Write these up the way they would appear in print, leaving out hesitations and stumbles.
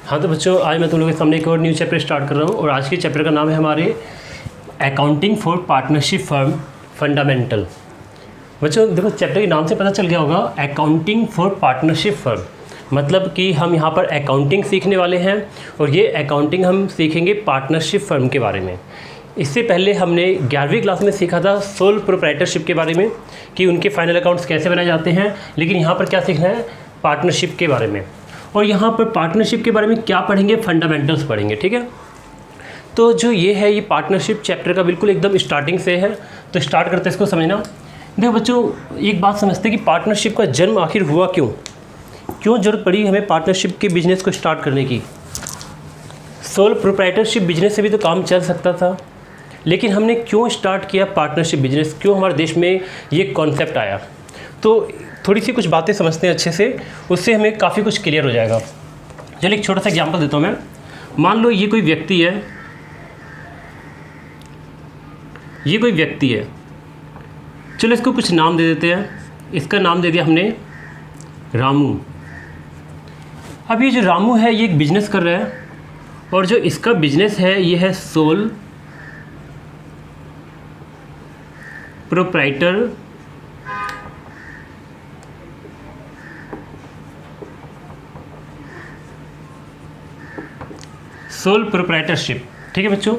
हाँ तो बच्चों, आज मैं तुम लोगों के सामने एक और न्यू चैप्टर स्टार्ट कर रहा हूँ और आज के चैप्टर का नाम है हमारे accounting for partnership firm fundamental. बच्चों देखो, चैप्टर के नाम से पता चल गया होगा, अकाउंटिंग फॉर पार्टनरशिप फर्म, मतलब कि हम यहाँ पर अकाउंटिंग सीखने वाले हैं और ये अकाउंटिंग हम सीखेंगे पार्टनरशिप फर्म के बारे में। इससे पहले हमने 11वीं क्लास में सीखा था सोल प्रोप्राइटरशिप के बारे में कि उनके फाइनल अकाउंट्स कैसे बनाए जाते हैं, लेकिन यहाँ पर क्या सीखना है, पार्टनरशिप के बारे में। और यहाँ पर पार्टनरशिप के बारे में क्या पढ़ेंगे, फंडामेंटल्स पढ़ेंगे, ठीक है। तो जो ये है, ये पार्टनरशिप चैप्टर का बिल्कुल एकदम स्टार्टिंग से है, तो स्टार्ट करते हैं इसको समझना। देखो बच्चों, एक बात समझते हैं कि पार्टनरशिप का जन्म आखिर हुआ क्यों ज़रूरत पड़ी हमें पार्टनरशिप के बिज़नेस को स्टार्ट करने की। सोल प्रोप्राइटरशिप बिजनेस से भी तो काम चल सकता था, लेकिन हमने क्यों स्टार्ट किया पार्टनरशिप बिजनेस, क्यों हमारे देश में ये कॉन्सेप्ट आया। तो थोड़ी सी कुछ बातें समझते हैं अच्छे से, उससे हमें काफ़ी कुछ क्लियर हो जाएगा। चलिए एक छोटा सा एग्जांपल देता हूँ मैं। मान लो ये कोई व्यक्ति है, चलो इसको कुछ नाम दे देते हैं। इसका नाम दे दिया हमने रामू। अब ये जो रामू है ये एक बिजनेस कर रहा है और जो इसका बिजनेस है ये है सोल प्रोप्राइटर सोल प्रोप्राइटरशिप, ठीक है बच्चों।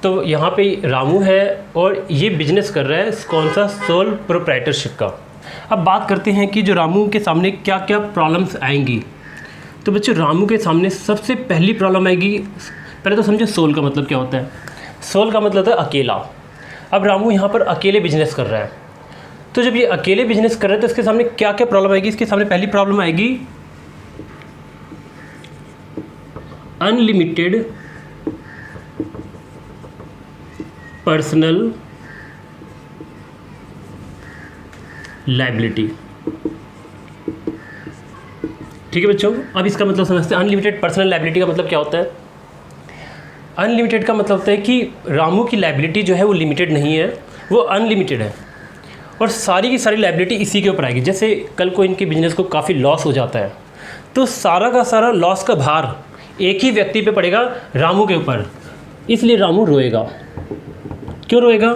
तो यहाँ पे रामू है और ये बिजनेस कर रहा है कौन सा, सोल प्रोप्राइटरशिप का। अब बात करते हैं कि जो रामू के सामने क्या क्या प्रॉब्लम्स आएंगी। तो बच्चों रामू के सामने सबसे पहली प्रॉब्लम आएगी, पहले तो समझो सोल का मतलब क्या होता है। सोल का मतलब है अकेला। अब रामू यहाँ पर अकेले बिजनेस कर रहा है, तो जब ये अकेले बिजनेस कर रहा है तो इसके सामने क्या क्या प्रॉब्लम आएगी। इसके सामने पहली प्रॉब्लम आएगी अनलिमिटेड पर्सनल लायबिलिटी, ठीक है बच्चों। अब इसका मतलब समझते हैं, अनलिमिटेड पर्सनल लायबिलिटी का मतलब क्या होता है। अनलिमिटेड का मतलब होता है कि रामू की लायबिलिटी जो है वो लिमिटेड नहीं है, वो अनलिमिटेड है और सारी की सारी लायबिलिटी इसी के ऊपर आएगी। जैसे कल को इनके बिजनेस को काफ़ी लॉस हो जाता है तो सारा का सारा लॉस का भार एक ही व्यक्ति पे पड़ेगा, रामू के ऊपर। इसलिए रामू रोएगा। क्यों रोएगा?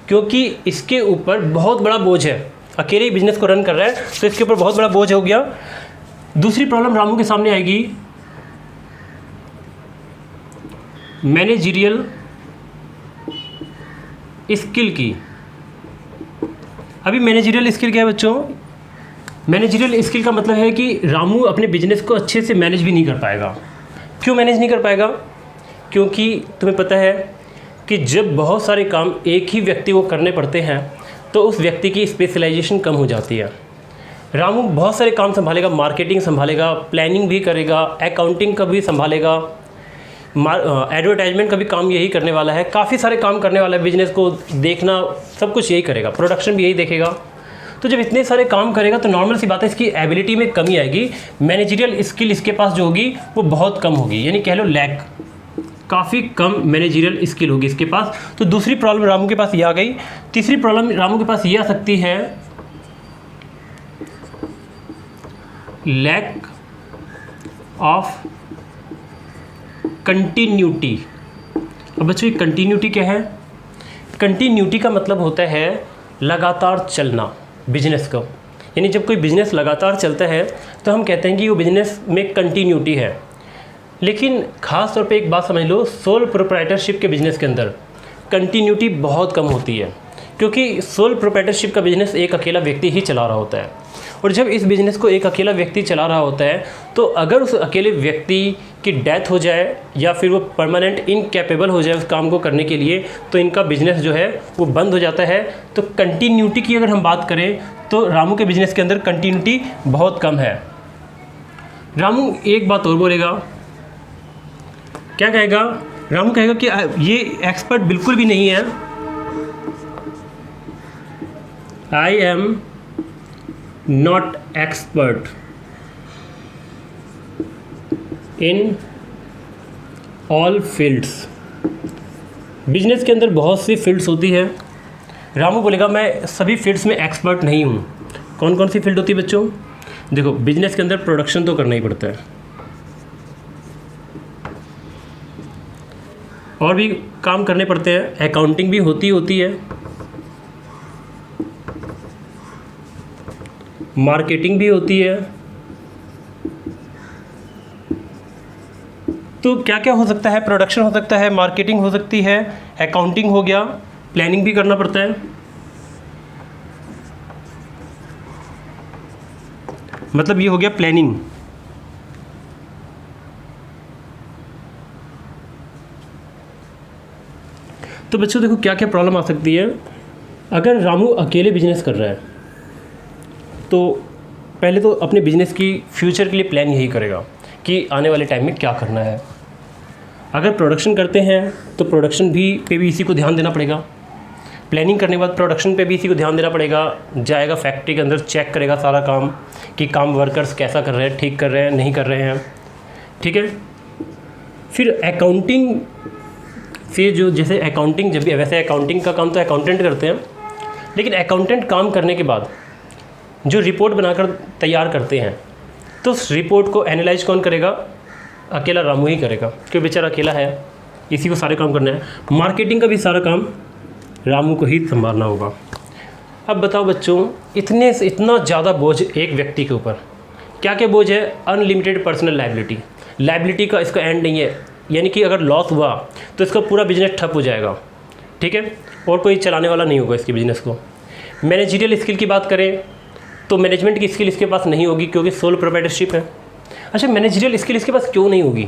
क्योंकि इसके ऊपर बहुत बड़ा बोझ है, अकेले ही बिजनेस को रन कर रहा है तो इसके ऊपर बहुत बड़ा बोझ हो गया। दूसरी प्रॉब्लम रामू के सामने आएगी मैनेजरियल स्किल की। अभी मैनेजरियल स्किल क्या है बच्चों? मैनेजरियल स्किल का मतलब है कि रामू अपने बिजनेस को अच्छे से मैनेज भी नहीं कर पाएगा। क्यों मैनेज नहीं कर पाएगा? क्योंकि तुम्हें पता है कि जब बहुत सारे काम एक ही व्यक्ति को करने पड़ते हैं तो उस व्यक्ति की स्पेशलाइजेशन कम हो जाती है। रामू बहुत सारे काम संभालेगा, मार्केटिंग संभालेगा, प्लानिंग भी करेगा, अकाउंटिंग का भी संभालेगा, एडवर्टाइजमेंट का भी काम यही करने वाला है, काफ़ी सारे काम करने वाला है, बिजनेस को देखना सब कुछ यही करेगा, प्रोडक्शन भी यही देखेगा। तो जब इतने सारे काम करेगा तो नॉर्मल सी बात है इसकी एबिलिटी में कमी आएगी। मैनेजरियल स्किल इसके पास जो होगी वो बहुत कम होगी, यानी कह लो लैक, काफ़ी कम मैनेजरियल स्किल होगी इसके पास। तो दूसरी प्रॉब्लम रामू के पास ये आ गई। तीसरी प्रॉब्लम रामू के पास ये आ सकती है लैक ऑफ कंटिन्यूटी। अब बच्चों ये कंटिन्यूटी क्या है? कंटिन्यूटी का मतलब होता है लगातार चलना बिजनेस का। यानी जब कोई बिजनेस लगातार चलता है तो हम कहते हैं कि वो बिजनेस में कंटिन्यूटी है। लेकिन ख़ास तौर पे एक बात समझ लो, सोल प्रोप्राइटरशिप के बिज़नेस के अंदर कंटिन्यूटी बहुत कम होती है, क्योंकि सोल प्रोप्राइटरशिप का बिज़नेस एक अकेला व्यक्ति ही चला रहा होता है। और जब इस बिज़नेस को एक अकेला व्यक्ति चला रहा होता है तो अगर उस अकेले व्यक्ति की डेथ हो जाए या फिर वो परमानेंट इनकैपेबल हो जाए उस काम को करने के लिए, तो इनका बिज़नेस जो है वो बंद हो जाता है। तो कंटिन्यूटी की अगर हम बात करें तो रामू के बिज़नेस के अंदर कंटिन्यूटी बहुत कम है। रामू एक बात और बोलेगा, क्या कहेगा? रामू कहेगा कि ये एक्सपर्ट बिल्कुल भी नहीं है, I am not expert in all fields. Business के अंदर बहुत सी फील्ड्स होती है। रामू बोलेगा मैं सभी फील्ड्स में एक्सपर्ट नहीं हूँ। कौन कौन सी फील्ड होती है बच्चों? देखो, बिजनेस के अंदर प्रोडक्शन तो करना ही पड़ता है, और भी काम करने पड़ते हैं, अकाउंटिंग भी होती है, मार्केटिंग भी होती है। तो क्या क्या हो सकता है, प्रोडक्शन हो सकता है, मार्केटिंग हो सकती है, अकाउंटिंग हो गया, प्लानिंग भी करना पड़ता है। मतलब ये हो गया प्लानिंग। तो बच्चों देखो क्या क्या प्रॉब्लम आ सकती है। अगर रामू अकेले बिजनेस कर रहा है तो पहले तो अपने बिजनेस की फ्यूचर के लिए प्लान यही करेगा कि आने वाले टाइम में क्या करना है। अगर प्रोडक्शन करते हैं तो प्रोडक्शन पे भी इसी को ध्यान देना पड़ेगा। प्लानिंग करने के बाद प्रोडक्शन पे भी इसी को ध्यान देना पड़ेगा। जाएगा फैक्ट्री के अंदर, चेक करेगा सारा काम कि काम वर्कर्स कैसा कर रहे हैं, ठीक कर रहे हैं, नहीं कर रहे हैं, ठीक है। फिर अकाउंटिंग से जो जैसे अकाउंटिंग जब भी, वैसे अकाउंटिंग का काम तो अकाउंटेंट करते हैं, लेकिन अकाउंटेंट काम करने के बाद जो रिपोर्ट बनाकर तैयार करते हैं तो उस रिपोर्ट को एनालाइज कौन करेगा? अकेला रामू ही करेगा, क्योंकि बेचारा अकेला है, इसी को सारे काम करना है। मार्केटिंग का भी सारा काम रामू को ही संभालना होगा। अब बताओ बच्चों, इतना ज़्यादा बोझ एक व्यक्ति के ऊपर, क्या क्या बोझ है? अनलिमिटेड पर्सनल लाइबिलिटी का इसका एंड नहीं है, यानी कि अगर लॉस हुआ तो इसका पूरा बिजनेस ठप हो जाएगा, ठीक है, और कोई चलाने वाला नहीं होगा इसके बिजनेस को। मैनेजरियल स्किल की बात करें तो मैनेजमेंट की स्किल इसके पास नहीं होगी, क्योंकि सोल प्रोप्राइटरशिप है। अच्छा, मैनेजरियल स्किल इसके पास क्यों नहीं होगी?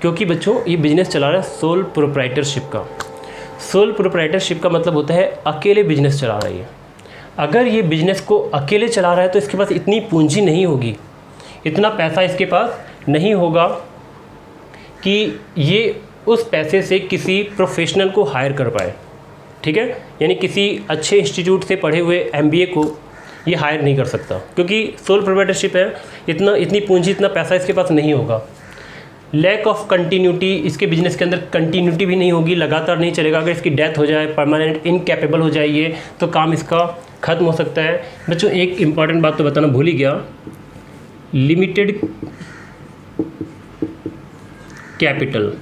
क्योंकि बच्चों ये बिजनेस चला रहा है सोल प्रोप्राइटरशिप का। सोल प्रोप्राइटरशिप का मतलब होता है अकेले बिजनेस चला रही है। अगर ये बिजनेस को अकेले चला रहा है तो इसके पास इतनी पूंजी नहीं होगी, इतना पैसा इसके पास नहीं होगा कि ये उस पैसे से किसी प्रोफेशनल को हायर कर पाए, ठीक है। यानी किसी अच्छे इंस्टीट्यूट से पढ़े हुए MBA को ये हायर नहीं कर सकता, क्योंकि सोल प्रोप्राइटरशिप है, इतनी पूंजी, इतना पैसा इसके पास नहीं होगा। लैक ऑफ कंटिन्यूटी, इसके बिजनेस के अंदर कंटिन्यूटी भी नहीं होगी, लगातार नहीं चलेगा। अगर इसकी डेथ हो जाए, परमानेंट इनकैपेबल हो जाइए, तो काम इसका ख़त्म हो सकता है। बच्चों एक इम्पॉर्टेंट बात तो बताना भूल ही गया, लिमिटेड कैपिटल।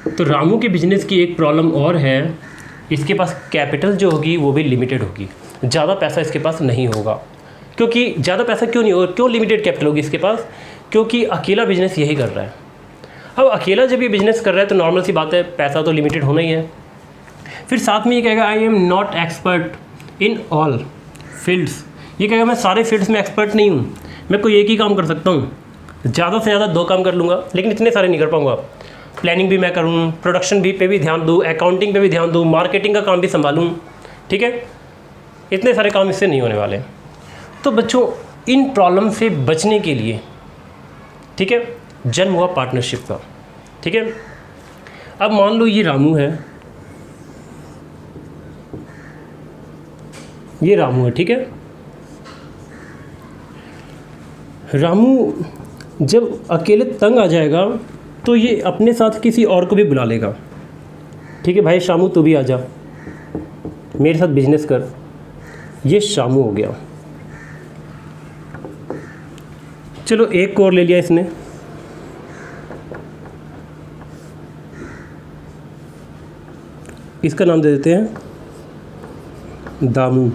तो रामू के बिजनेस की एक प्रॉब्लम और है, इसके पास कैपिटल जो होगी वो भी लिमिटेड होगी, ज़्यादा पैसा इसके पास नहीं होगा। क्योंकि ज़्यादा पैसा क्यों नहीं होगा, क्यों लिमिटेड कैपिटल होगी इसके पास? क्योंकि अकेला बिजनेस यही कर रहा है। अब अकेला जब ये बिजनेस कर रहा है तो नॉर्मल सी बात है, पैसा तो लिमिटेड होना ही है। फिर साथ में ये कहेगा I am not expert in all fields, ये कहेगा मैं सारे फील्ड्स में एक्सपर्ट नहीं हूँ, मैं कोई एक ही काम कर सकता हूँ, ज़्यादा से ज़्यादा 2 काम कर लूँगा, लेकिन इतने सारे नहीं कर पाऊँगा। प्लानिंग भी मैं करूँ, प्रोडक्शन भी पे भी ध्यान दूँ, अकाउंटिंग पे भी ध्यान दूँ, मार्केटिंग का काम भी संभालूँ, ठीक है, इतने सारे काम इससे नहीं होने वाले। तो बच्चों इन प्रॉब्लम से बचने के लिए, ठीक है, जन्म हुआ पार्टनरशिप का, ठीक है। अब मान लो ये रामू है, ये रामू है, ठीक है। रामू जब अकेले तंग आ जाएगा तो ये अपने साथ किसी और को भी बुला लेगा, ठीक है, भाई शामू तू भी आ जा, मेरे साथ बिजनेस कर। ये शामू हो गया। चलो एक और ले लिया इसने, इसका नाम दे देते हैं दामू,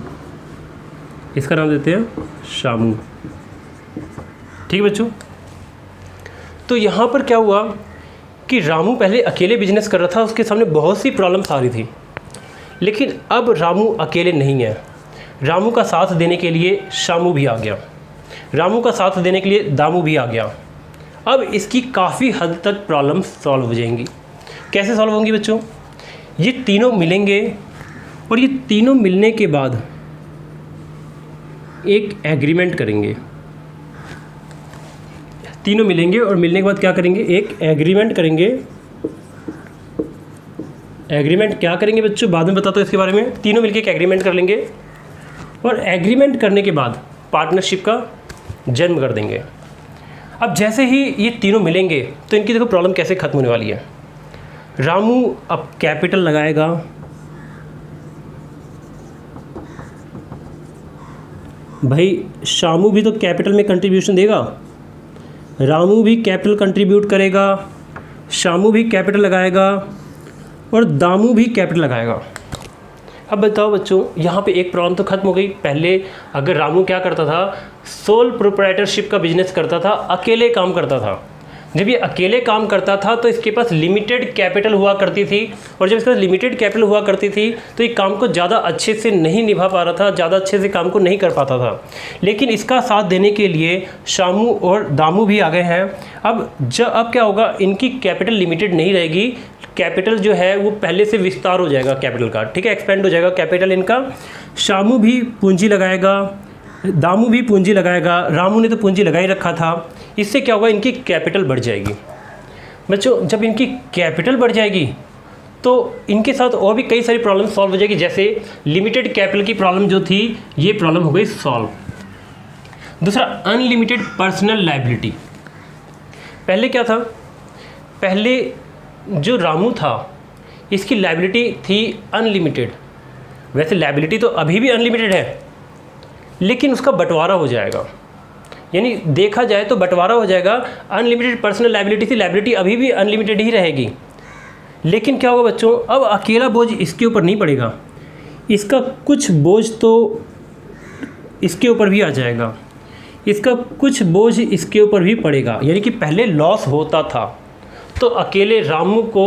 इसका नाम देते हैं शामू, ठीक है बच्चों। तो यहाँ पर क्या हुआ कि रामू पहले अकेले बिजनेस कर रहा था, उसके सामने बहुत सी प्रॉब्लम्स आ रही थी, लेकिन अब रामू अकेले नहीं है, रामू का साथ देने के लिए शामू भी आ गया, रामू का साथ देने के लिए दामू भी आ गया। अब इसकी काफ़ी हद तक प्रॉब्लम्स सॉल्व हो जाएंगी। कैसे सॉल्व होंगी बच्चों? ये तीनों मिलेंगे और ये तीनों मिलने के बाद एक एग्रीमेंट करेंगे। तीनों मिलेंगे और मिलने के बाद क्या करेंगे? एक एग्रीमेंट करेंगे। एग्रीमेंट क्या करेंगे बच्चों, बाद में बताता हूँ इसके बारे में। तीनों मिलके एक एग्रीमेंट कर लेंगे और एग्रीमेंट करने के बाद पार्टनरशिप का जन्म कर देंगे। अब जैसे ही ये तीनों मिलेंगे तो इनकी देखो प्रॉब्लम कैसे ख़त्म होने वाली है। रामू अब कैपिटल लगाएगा, भाई शामू भी तो कैपिटल में कंट्रीब्यूशन देगा, रामू भी कैपिटल कंट्रीब्यूट करेगा, शामू भी कैपिटल लगाएगा, और दामू भी कैपिटल लगाएगा। अब बताओ बच्चों, यहाँ पे एक प्रॉब्लम तो खत्म हो गई। पहले अगर रामू क्या करता था, सोल प्रोप्राइटरशिप का बिजनेस करता था, अकेले काम करता था। जब ये अकेले काम करता था तो इसके पास लिमिटेड कैपिटल हुआ करती थी, और जब इसके पास लिमिटेड कैपिटल हुआ करती थी तो ये काम को ज़्यादा अच्छे से नहीं निभा पा रहा था, ज़्यादा अच्छे से काम को नहीं कर पाता था। लेकिन इसका साथ देने के लिए शामू और दामू भी आ गए हैं। अब क्या होगा, इनकी कैपिटल लिमिटेड नहीं रहेगी, कैपिटल जो है वो पहले से विस्तार हो जाएगा कैपिटल का, ठीक है, एक्सपेंड हो जाएगा कैपिटल इनका। शामू भी पूंजी लगाएगा, दामू भी पूंजी लगाएगा, रामू ने तो पूंजी लगा ही रखा था। इससे क्या होगा, इनकी कैपिटल बढ़ जाएगी। बच्चों, जब इनकी कैपिटल बढ़ जाएगी तो इनके साथ और भी कई सारी प्रॉब्लम सॉल्व हो जाएगी। जैसे लिमिटेड कैपिटल की प्रॉब्लम जो थी, ये प्रॉब्लम हो गई सॉल्व। दूसरा, अनलिमिटेड पर्सनल लायबिलिटी। पहले क्या था, पहले जो रामू था इसकी लायबिलिटी थी अनलिमिटेड। वैसे लायबिलिटी तो अभी भी अनलिमिटेड है, लेकिन उसका बंटवारा हो जाएगा, यानी देखा जाए तो बंटवारा हो जाएगा। अनलिमिटेड पर्सनल लायबिलिटी थी, लायबिलिटी अभी भी अनलिमिटेड ही रहेगी। लेकिन क्या होगा बच्चों, अब अकेला बोझ इसके ऊपर नहीं पड़ेगा, इसका कुछ बोझ तो इसके ऊपर भी आ जाएगा, इसका कुछ बोझ इसके ऊपर भी पड़ेगा। यानी कि पहले लॉस होता था तो अकेले रामू को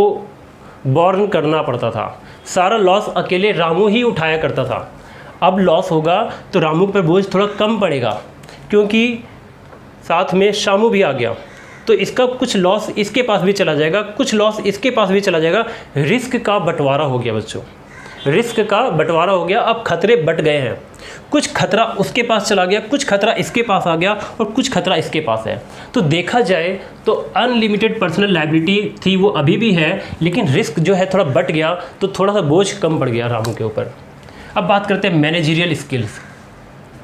बॉर्न करना पड़ता था, सारा लॉस अकेले रामू ही उठाया करता था। अब लॉस होगा तो रामू पर बोझ थोड़ा कम पड़ेगा, क्योंकि साथ में शामू भी आ गया, तो इसका कुछ लॉस इसके पास भी चला जाएगा, कुछ लॉस इसके पास भी चला जाएगा। रिस्क का बंटवारा हो गया बच्चों, रिस्क का बंटवारा हो गया। अब खतरे बट गए हैं, कुछ खतरा उसके पास चला गया, कुछ खतरा इसके पास आ गया, और कुछ खतरा इसके पास है। तो देखा जाए तो अनलिमिटेड पर्सनल लायबिलिटी थी वो अभी भी है, लेकिन रिस्क जो है थोड़ा बट गया, तो थोड़ा सा बोझ कम पड़ गया रामू के ऊपर। अब बात करते हैं मैनेजरियल स्किल्स।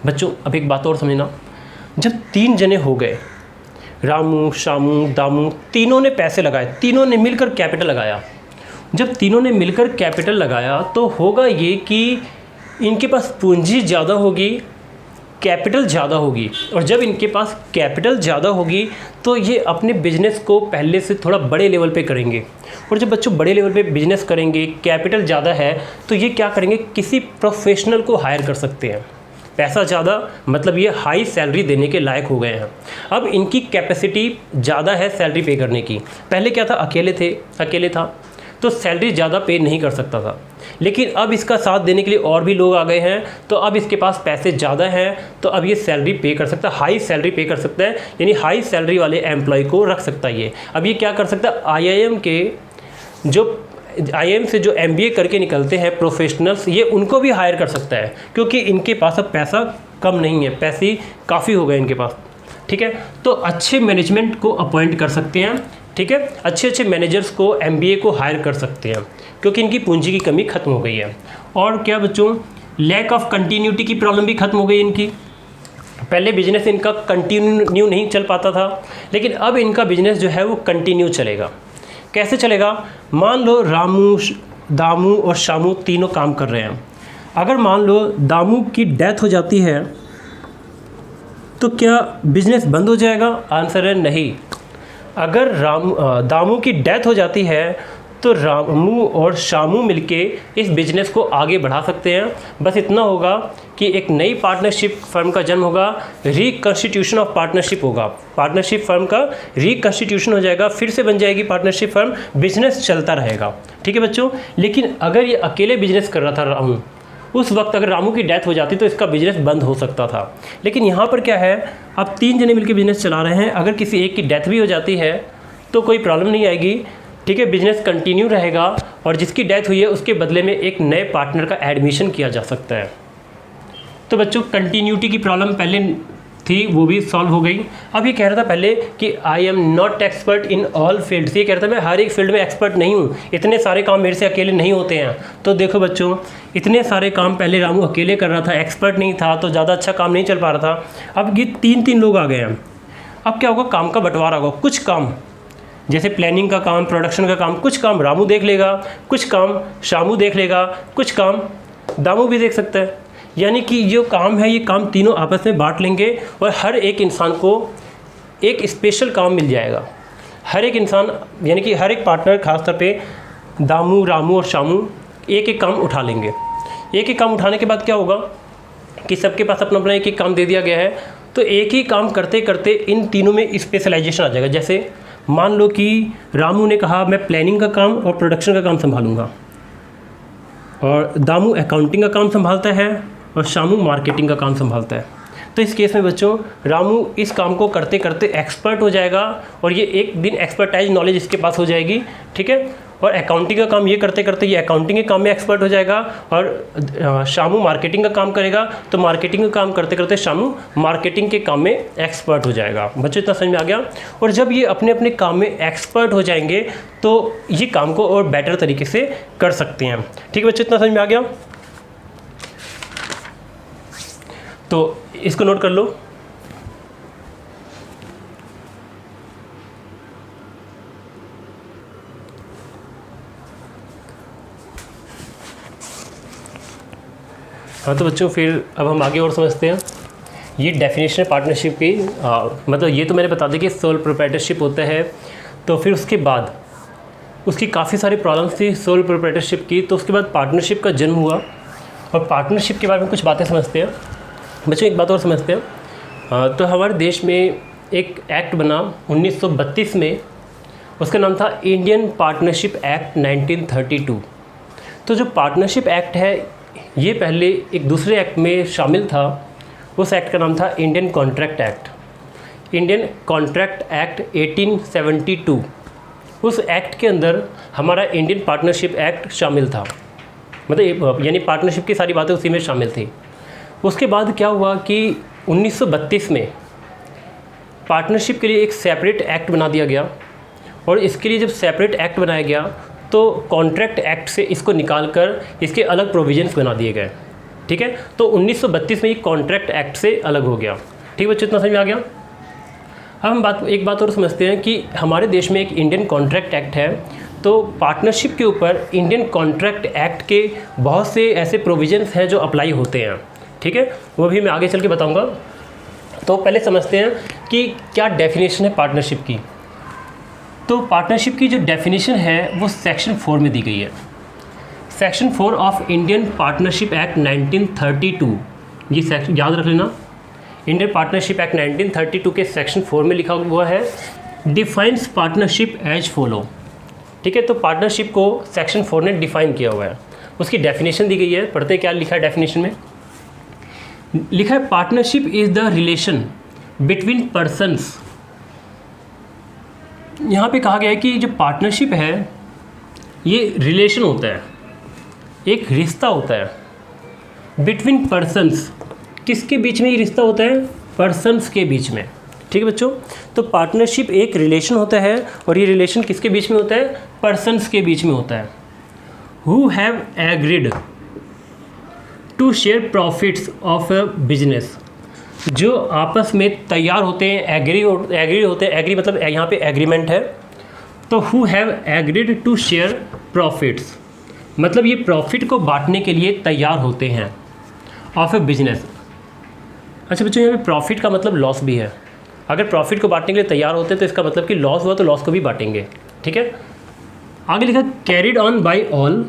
बच्चों, अब एक बात और समझना, जब 3 जने हो गए, रामू, शामू, दामू, तीनों ने पैसे लगाए, तीनों ने मिलकर कैपिटल लगाया। जब तीनों ने मिलकर कैपिटल लगाया तो होगा ये कि इनके पास पूंजी ज़्यादा होगी, कैपिटल ज़्यादा होगी, और जब इनके पास कैपिटल ज़्यादा होगी तो ये अपने बिजनेस को पहले से थोड़ा बड़े लेवल पे करेंगे। और जब बच्चों बड़े लेवल पे बिजनेस करेंगे, कैपिटल ज़्यादा है, तो ये क्या करेंगे, किसी प्रोफेशनल को हायर कर सकते हैं। पैसा ज़्यादा मतलब ये हाई सैलरी देने के लायक हो गए हैं। अब इनकी कैपेसिटी ज़्यादा है सैलरी पे करने की। पहले क्या था, अकेले था तो सैलरी ज़्यादा पे नहीं कर सकता था, लेकिन अब इसका साथ देने के लिए और भी लोग आ गए हैं, तो अब इसके पास पैसे ज़्यादा हैं, तो अब ये सैलरी पे कर सकता है, हाई सैलरी पे कर सकता है, यानी हाई सैलरी वाले एम्प्लॉय को रख सकता है ये। अब ये क्या कर सकता है, आईआईएम से जो एमबीए करके निकलते हैं प्रोफेशनल्स, ये उनको भी हायर कर सकता है, क्योंकि इनके पास अब पैसा कम नहीं है, पैसे काफ़ी हो गए इनके पास, ठीक है। तो अच्छे मैनेजमेंट को अपॉइंट कर सकते हैं, ठीक है, अच्छे मैनेजर्स को, एमबीए को हायर कर सकते हैं, क्योंकि इनकी पूंजी की कमी खत्म हो गई है। और क्या बच्चों, लैक ऑफ कंटिन्यूटी की प्रॉब्लम भी खत्म हो गई इनकी। पहले बिजनेस इनका कंटिन्यू नहीं चल पाता था, लेकिन अब इनका बिजनेस जो है वो कंटिन्यू चलेगा। कैसे चलेगा, मान लो रामू, दामू और शामू तीनों काम कर रहे हैं। अगर मान लो दामू की डेथ हो जाती है तो क्या बिजनेस बंद हो जाएगा? आंसर है नहीं। अगर दामू की डेथ हो जाती है तो रामू और शामू मिलके इस बिज़नेस को आगे बढ़ा सकते हैं। बस इतना होगा कि एक नई पार्टनरशिप फर्म का जन्म होगा, रिकन्स्टिट्यूशन ऑफ पार्टनरशिप होगा, पार्टनरशिप फर्म का रिकन्स्टिट्यूशन हो जाएगा, फिर से बन जाएगी पार्टनरशिप फर्म, बिजनेस चलता रहेगा, ठीक है बच्चों। लेकिन अगर ये अकेले बिजनेस कर रहा था रामू, उस वक्त अगर रामू की डेथ हो जाती तो इसका बिजनेस बंद हो सकता था। लेकिन यहाँ पर क्या है, अब 3 जने मिलकर बिजनेस चला रहे हैं, अगर किसी एक की डेथ भी हो जाती है तो कोई प्रॉब्लम नहीं आएगी, ठीक है, बिजनेस कंटिन्यू रहेगा और जिसकी डेथ हुई है उसके बदले में एक नए पार्टनर का एडमिशन किया जा सकता है। तो बच्चों कंटिन्यूटी की प्रॉब्लम पहले थी वो भी सॉल्व हो गई। अब ये कह रहा था पहले कि I am not expert in all fields, ये कह रहा था मैं हर एक फील्ड में एक्सपर्ट नहीं हूँ, इतने सारे काम मेरे से अकेले नहीं होते हैं। तो देखो बच्चों, इतने सारे काम पहले रामू अकेले कर रहा था, एक्सपर्ट नहीं था, तो ज़्यादा अच्छा काम नहीं चल पा रहा था। अब ये 3 लोग आ गए हैं। अब क्या होगा, काम का बंटवारा होगा। कुछ काम जैसे प्लानिंग का काम, प्रोडक्शन का काम, कुछ काम रामू देख लेगा, कुछ काम शामू देख लेगा, कुछ काम दामू भी देख सकता है। यानी कि जो काम है ये काम तीनों आपस में बांट लेंगे और हर एक इंसान को एक स्पेशल काम मिल जाएगा। हर एक इंसान यानी कि हर एक पार्टनर खासतौर पे दामू, रामू और शामू एक एक काम उठा लेंगे। एक एक काम उठाने के बाद क्या होगा कि सबके पास अपना अपना एक एक काम दे दिया गया है, तो एक ही काम करते करते इन तीनों में स्पेशलाइजेशन आ जाएगा। जैसे मान लो कि रामू ने कहा मैं प्लानिंग का काम और प्रोडक्शन का काम संभालूंगा, और दामू अकाउंटिंग का काम संभालता है और शामू मार्केटिंग का काम संभालता है। तो इस केस में बच्चों रामू इस काम को करते करते एक्सपर्ट हो जाएगा और ये एक दिन एक्सपर्टाइज नॉलेज इसके पास हो जाएगी, ठीक है। और अकाउंटिंग का काम ये करते करते ये अकाउंटिंग के काम में एक्सपर्ट हो जाएगा, और शामू मार्केटिंग का काम करेगा तो मार्केटिंग का काम करते करते शामू मार्केटिंग के काम में एक्सपर्ट हो जाएगा। बच्चों इतना समझ में आ गया। और जब ये अपने अपने काम में एक्सपर्ट हो जाएंगे तो ये काम को और बेटर तरीके से कर सकते हैं। ठीक है बच्चों, इतना समझ में आ गया। तो इसको नोट कर लो। हाँ तो बच्चों फिर अब हम आगे और समझते हैं। ये डेफिनेशन है पार्टनरशिप की, मतलब ये तो मैंने बता दिया कि सोल प्रोप्राइटरशिप होता है। तो फिर उसके बाद उसकी काफ़ी सारी प्रॉब्लम्स थी सोल प्रोप्राइटरशिप की। तो उसके बाद पार्टनरशिप का जन्म हुआ, और पार्टनरशिप के बारे में कुछ बातें समझते हैं। बच्चों एक बात और समझते हैं। तो हमारे देश में एक एक्ट बना 1932 में, उसका नाम था इंडियन पार्टनरशिप एक्ट 1932। तो जो पार्टनरशिप एक्ट है ये पहले एक दूसरे एक्ट में शामिल था। उस एक्ट का नाम था Indian contract act. Indian contract act 1872। उस एक्ट के अंदर हमारा इंडियन पार्टनरशिप एक्ट शामिल था, मतलब यानी पार्टनरशिप की सारी बातें उसी में शामिल थी। उसके बाद क्या हुआ कि 1932 में पार्टनरशिप के लिए एक सेपरेट एक्ट बना दिया गया, और इसके लिए जब सेपरेट एक्ट बनाया गया तो कॉन्ट्रैक्ट एक्ट से इसको निकाल कर इसके अलग प्रोविजंस बना दिए गए। ठीक है, तो 1932 में ये कॉन्ट्रैक्ट एक्ट से अलग हो गया। ठीक बच्चों, इतना समझ में आ गया। अब हम एक बात और समझते हैं कि हमारे देश में एक इंडियन कॉन्ट्रैक्ट एक्ट है। तो पार्टनरशिप के ऊपर इंडियन कॉन्ट्रैक्ट एक्ट के बहुत से ऐसे प्रोविजंस हैं जो अप्लाई होते हैं। ठीक है, वो भी मैं आगे चल के बताऊँगा। तो पहले समझते हैं कि क्या डेफिनेशन है पार्टनरशिप की। तो पार्टनरशिप की जो डेफिनेशन है वो सेक्शन 4 में दी गई है। Section 4 of Indian partnership act 1932, ये सेक्शन याद रख लेना। इंडियन पार्टनरशिप एक्ट 1932 के सेक्शन 4 में लिखा हुआ है डिफाइंस पार्टनरशिप एज फॉलो। ठीक है, तो पार्टनरशिप को सेक्शन 4 ने डिफाइन किया हुआ है, उसकी डेफिनेशन दी गई है। पढ़ते क्या लिखा है डेफिनेशन में, लिखा है partnership is the relation between persons. यहाँ पे कहा गया है कि जो पार्टनरशिप है ये रिलेशन होता है, एक रिश्ता होता है बिटवीन पर्सन्स। किसके बीच में ये रिश्ता होता है? पर्सन्स के बीच में। ठीक है बच्चों, तो पार्टनरशिप एक रिलेशन होता है, और ये रिलेशन किसके बीच में होता है? पर्सन्स के बीच में होता है। Who have agreed to share profits of a business, जो आपस में तैयार होते हैं, एग्री होते हैं। एग्री मतलब यहाँ पे एग्रीमेंट है। तो who have agreed to share profits, मतलब ये प्रॉफिट को बांटने के लिए तैयार होते हैं ऑफ ए बिजनेस। अच्छा बच्चों, यहाँ पे प्रॉफिट का मतलब लॉस भी है। अगर प्रॉफिट को बांटने के लिए तैयार होते हैं तो इसका मतलब कि लॉस हुआ तो लॉस को भी बांटेंगे। ठीक है, आगे लिखा carried on by all.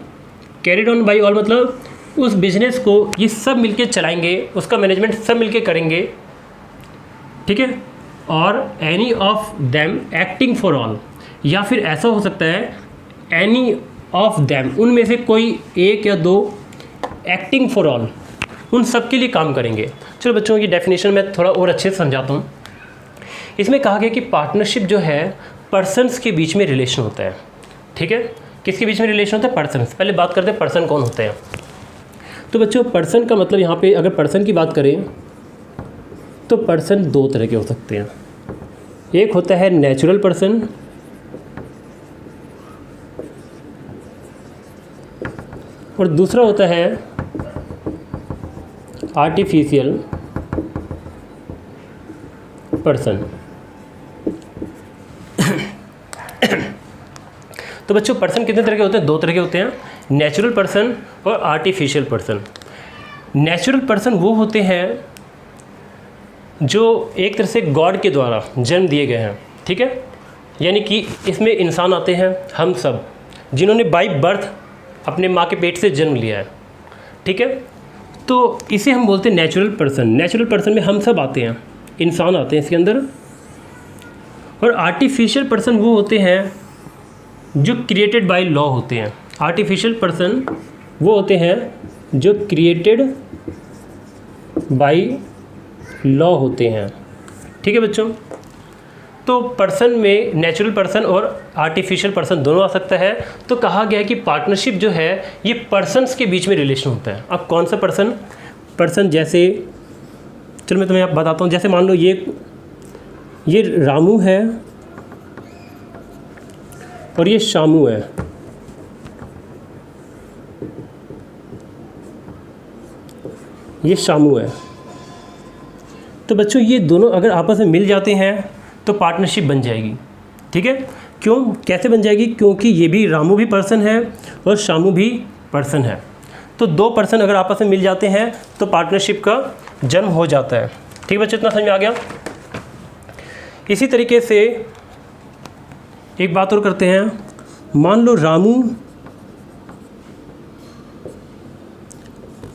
Carried on by all मतलब उस बिजनेस को ये सब मिलके चलाएंगे, उसका मैनेजमेंट सब मिलके करेंगे। ठीक है, और any of them acting for all, या फिर ऐसा हो सकता है एनी ऑफ देम, उनमें से कोई एक या दो एक्टिंग फॉर ऑल, उन सब के लिए काम करेंगे। चलो बच्चों की डेफिनेशन में थोड़ा और अच्छे से समझाता हूँ। इसमें कहा गया कि पार्टनरशिप जो है पर्सन्स के बीच में रिलेशन होता है। ठीक है, किसके बीच में रिलेशन होता है? पर्सन्स। पहले बात करते हैं पर्सन कौन होते हैं। तो बच्चों पर्सन का मतलब यहाँ पे अगर पर्सन की बात करें तो पर्सन दो तरह के हो सकते हैं। एक होता है नेचुरल पर्सन, और दूसरा होता है आर्टिफिशियल पर्सन। तो बच्चों पर्सन कितने तरह के होते हैं? दो तरह के होते हैं, नेचुरल पर्सन और आर्टिफिशियल पर्सन। नेचुरल पर्सन वो होते हैं जो एक तरह से गॉड के द्वारा जन्म दिए गए हैं। ठीक है, यानी कि इसमें इंसान आते हैं, हम सब जिन्होंने बाई बर्थ अपने माँ के पेट से जन्म लिया है, ठीक है। तो इसे हम बोलते हैं नेचुरल पर्सन। नेचुरल पर्सन में हम सब आते हैं, इंसान आते हैं इसके अंदर। और आर्टिफिशियल पर्सन वो होते हैं जो क्रिएटेड बाय लॉ होते हैं। आर्टिफिशियल पर्सन वो होते हैं जो क्रिएटेड बाय लॉ होते हैं, ठीक है बच्चों। तो पर्सन में नेचुरल पर्सन और आर्टिफिशियल पर्सन दोनों आ सकता है। तो कहा गया है कि पार्टनरशिप जो है ये पर्सन्स के बीच में रिलेशन होता है। अब कौन सा पर्सन जैसे, चलो मैं तुम्हें बताता हूँ। जैसे मान लो ये रामू है और ये शामू है। ये शामू है। तो बच्चों ये दोनों अगर आपस में मिल जाते हैं तो पार्टनरशिप बन जाएगी, ठीक है। क्यों, कैसे बन जाएगी? क्योंकि ये भी रामू भी पर्सन है और शामू भी पर्सन है। तो दो पर्सन अगर आपस में मिल जाते हैं तो पार्टनरशिप का जन्म हो जाता है, ठीक है बच्चों। इतना समझ में आ गया। इसी तरीके से एक बात और करते हैं। मान लो रामू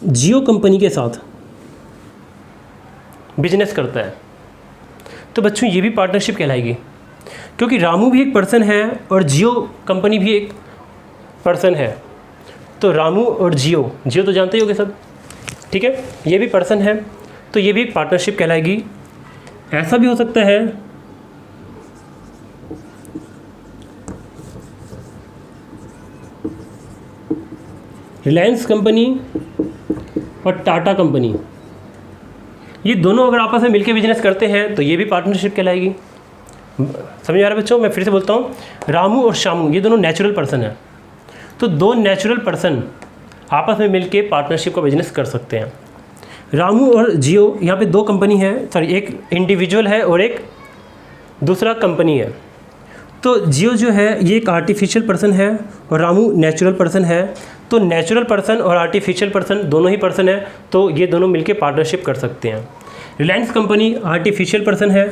जियो कंपनी के साथ बिजनेस करता है, तो बच्चों ये भी पार्टनरशिप कहलाएगी, क्योंकि रामू भी एक पर्सन है और जियो कंपनी भी एक पर्सन है। तो रामू और जियो तो जानते ही होगे सब, ठीक है। ये भी पर्सन है तो ये भी पार्टनरशिप कहलाएगी। ऐसा भी हो सकता है रिलायंस कंपनी और टाटा कंपनी, ये दोनों अगर आपस में मिलकर बिजनेस करते हैं तो ये भी पार्टनरशिप कहलाएगी। समझ आ रहा है बच्चों? मैं फिर से बोलता हूँ, रामू और शामू ये दोनों नेचुरल पर्सन हैं। तो दो नेचुरल पर्सन आपस में मिलकर पार्टनरशिप का बिजनेस कर सकते हैं। रामू और जियो, यहाँ पे दो कंपनी है, सॉरी एक इंडिविजुअल है और एक दूसरा कंपनी है। तो जियो जो है ये एक आर्टिफिशियल पर्सन है और रामू नेचुरल पर्सन है। तो नेचुरल पर्सन और आर्टिफिशियल पर्सन दोनों ही पर्सन है, तो ये दोनों मिलके पार्टनरशिप कर सकते हैं। रिलायंस कंपनी आर्टिफिशियल पर्सन है,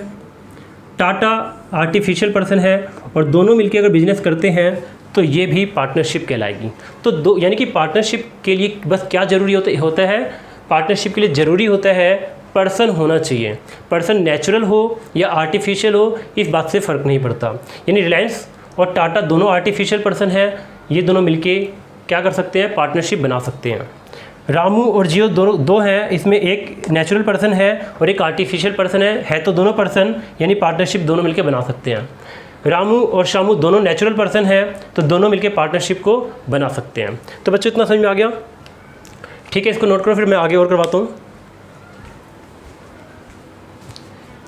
टाटा आर्टिफिशियल पर्सन है, और दोनों मिलके अगर बिजनेस करते हैं तो ये भी पार्टनरशिप कहलाएगी। तो दो, यानी कि पार्टनरशिप के लिए बस क्या ज़रूरी होता है? पार्टनरशिप के लिए ज़रूरी होता है पर्सन होना चाहिए। पर्सन नेचुरल हो या आर्टिफिशियल हो, इस बात से फ़र्क नहीं पड़ता। यानी रिलायंस और टाटा दोनों आर्टिफिशियल पर्सन है, ये दोनों मिलके क्या कर सकते हैं? पार्टनरशिप बना सकते हैं। रामू और जियो दो हैं, इसमें एक नेचुरल पर्सन है और एक आर्टिफिशियल पर्सन है तो दोनों पर्सन, यानी पार्टनरशिप दोनों मिलके बना सकते हैं। रामू और शामू दोनों नेचुरल पर्सन है तो दोनों मिलके पार्टनरशिप को बना सकते हैं। तो बच्चों इतना समझ में आ गया? ठीक है, इसको नोट करो, फिर मैं आगे और करवाता हूँ।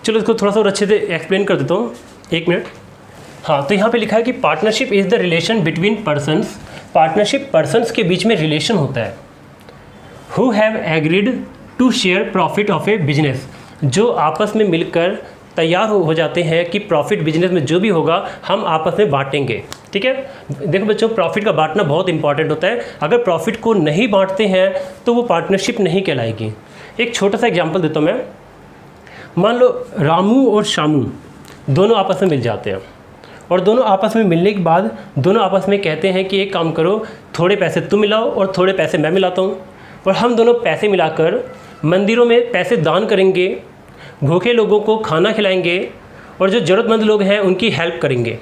चलो इसको थोड़ा सा और अच्छे से एक्सप्लेन कर देता हूँ, एक मिनट। हाँ, तो यहाँ पे लिखा है कि partnership is the relation between persons. Partnership persons के बीच में रिलेशन होता है। Who have agreed to share profit of a business, जो आपस में मिलकर तैयार हो जाते हैं कि प्रॉफिट बिजनेस में जो भी होगा हम आपस में बांटेंगे, ठीक है। देखो बच्चों, प्रॉफिट का बांटना बहुत इंपॉर्टेंट होता है। अगर प्रॉफिट को नहीं बांटते हैं तो वो पार्टनरशिप नहीं कहलाएगी। एक छोटा सा एग्जांपल देता हूँ मैं। मान लो रामू और शामू दोनों आपस में मिल जाते हैं और दोनों आपस में मिलने के बाद दोनों आपस में कहते हैं कि एक काम करो, थोड़े पैसे तुम मिलाओ और थोड़े पैसे मैं मिलाता हूँ, और हम दोनों पैसे मिलाकर मंदिरों में पैसे दान करेंगे, भूखे लोगों को खाना खिलाएंगे और जो ज़रूरतमंद लोग हैं उनकी हेल्प करेंगे।